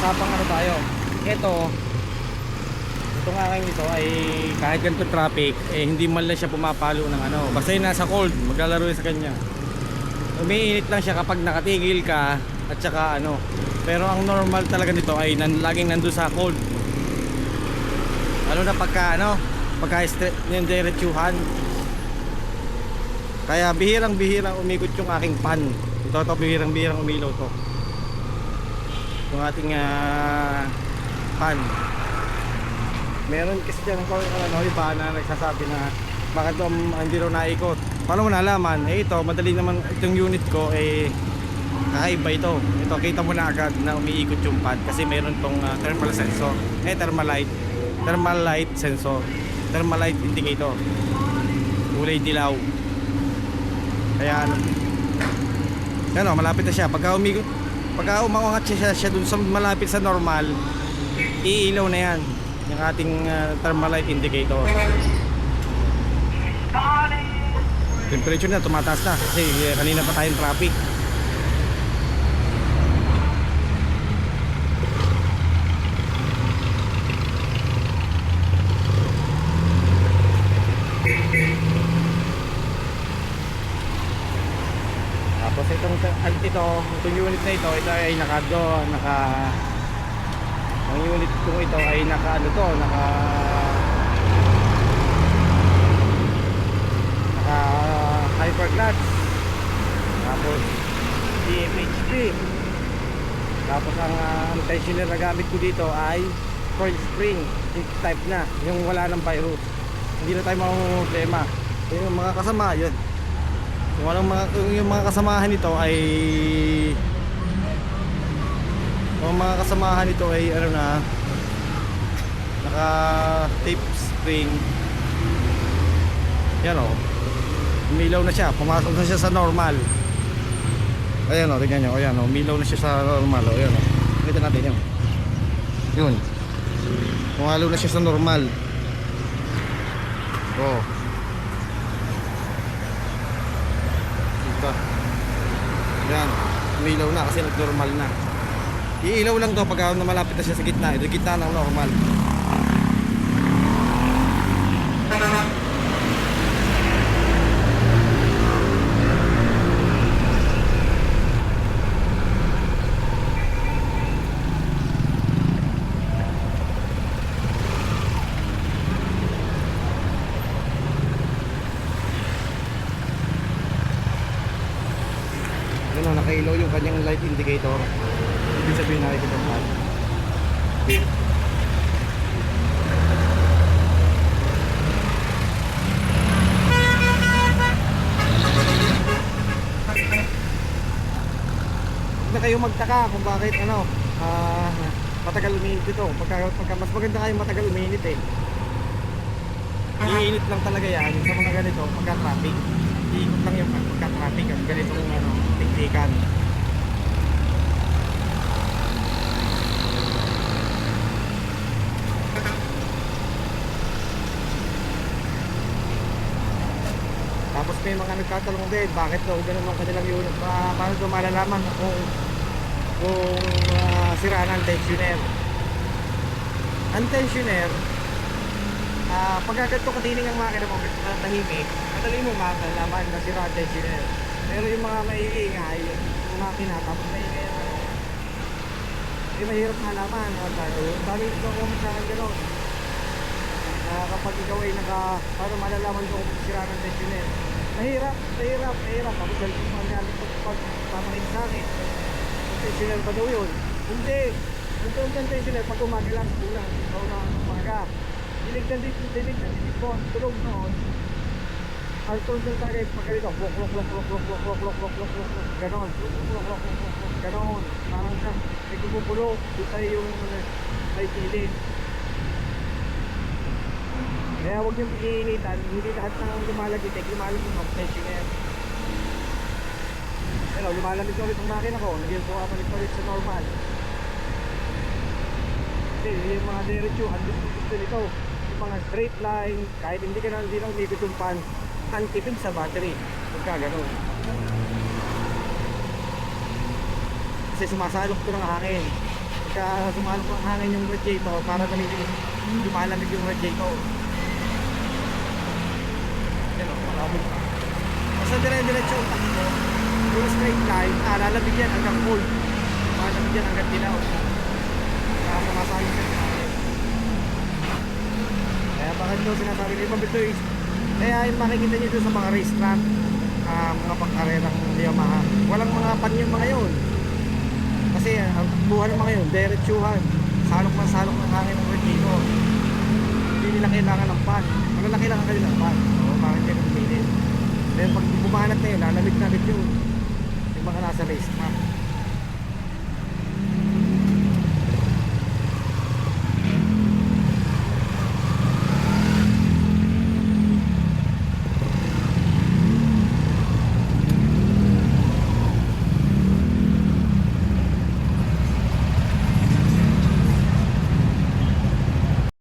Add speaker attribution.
Speaker 1: usapang ano tayo. Itong aking ito ay kahit ganito traffic, hindi man lang siya pumapalo ng ano. Basta yung nasa cold, maglalaro yun sa kanya. Umiinit lang siya kapag nakatigil ka at saka ano. Pero ang normal talaga nito ay laging nandun sa cold. Lalo na pagka yung diretsuhan. Kaya bihirang-bihirang umikot yung aking pan. Ito bihirang-bihirang umilaw to. Yung ating pan. Meron kasi dyan iba na nagsasabi na bakit hindi raw naikot. Paano mo nalaman? Ito, madali naman itong unit ko kakaiba ito. Ito, kita mo na agad na umiikot yung pan kasi meron tong thermal sensor. Thermal light sensor. Thermal light indicator. Kulay dilaw. Kaya malapit na siya. Pagka umangat siya dun sa malapit sa normal, iilaw na yan yung ating thermal light indicator. Temperature na tumataas na kasi kanina pa tayong traffic. Tapos itong unit na ito ay ang unit kong ito ay naka hyper clutch, tapos DMHP, tapos ang tensioner na gamit ko dito ay coil spring type na, yung wala ng virus. Hindi na tayo problema. Yung mga kasama yun, yung mga kasamahan nito ay naka tape spring. Yan o, umilaw na siya, pumasok na siya sa normal. Ayan o, tingnan nyo, ayan o, umilaw na siya sa normal o, ayan o, kita natin yun, pumalo na siya sa normal. O dito, ayan, umilaw na kasi nag-normal na. Iilaw lang to pag malapit na siya sa gitna, ito gitna ng normal. Nakailaw yung kanyang light indicator. Ibig sabihin nakikita mo. Huwag na kayo magtaka kung bakit matagal uminit ito. Pagka mas maganda kayo matagal uminit iinit lang talaga yan sa mga ganito pagka traffic. Iikot lang yung pagka traffic at ganitong tiktikan. Tapos may mga nagtatanong din bakit daw ganun ang kanilang unit. Paano daw malalaman kung sira ng tensioner. Ang tensioner, pagka ganito katining ang makina mo tahimik, madali mo malalaman na sira ang tensioner. Pero yung mga maiingay yung makina, tapos maingay mahirap malaman. Dami ito comment sa akin gano'n, kapag ikaw ay paano malalaman kung sira ng tensioner. Mahirap. Tapos ganito pag pamahin sa akin, tensioner pa daw yun. Hindi, ito ang tensioner pag umaga lang, kulang umaga. Dinig po, tulog noon. Ang tulog ng tagay pag ganito, ganon, ganon, parang siya may kumupulo sa yung may kilid. Kaya huwag niyong iinitan, hindi lahat ng lumalamig ang tensioner. Pero lumalamig ulit ang makina ko, naging po kapalik ulit sa normal. Kasi yung mga diretso, gusto nito, yung mga straight line, kahit hindi na umikot yung pan, ang tipid sa battery pagka gano'n. Kasi sumasalok ko ng hangin. Pagka sumalok ang hangin yung radiator, para lumalamig yung radiator. Yan o, malamig pa. Basta dire-diretso ang takbo, puro straight line, lalamig yan hanggang cold. Malamig yan hanggang dilaw. Kaya sumasalo sa hangin. Kaya bakit ito sinasabi ni Pabito is, kaya yung makikita nyo doon sa mga racetrack, mga pangkarerang Yamaha, walang mga pan yung mga yun. Kasi ang takbuhan ng mga yun, diretsuhan, salok ng hangin ng radiator. Hindi nila kailangan ng pan. Malalaki lang ang kanilang pan. O bakit yan ang pinit. Then pag bumanat na yun, lalamig na rin yun. Yung mga nasa racetrack.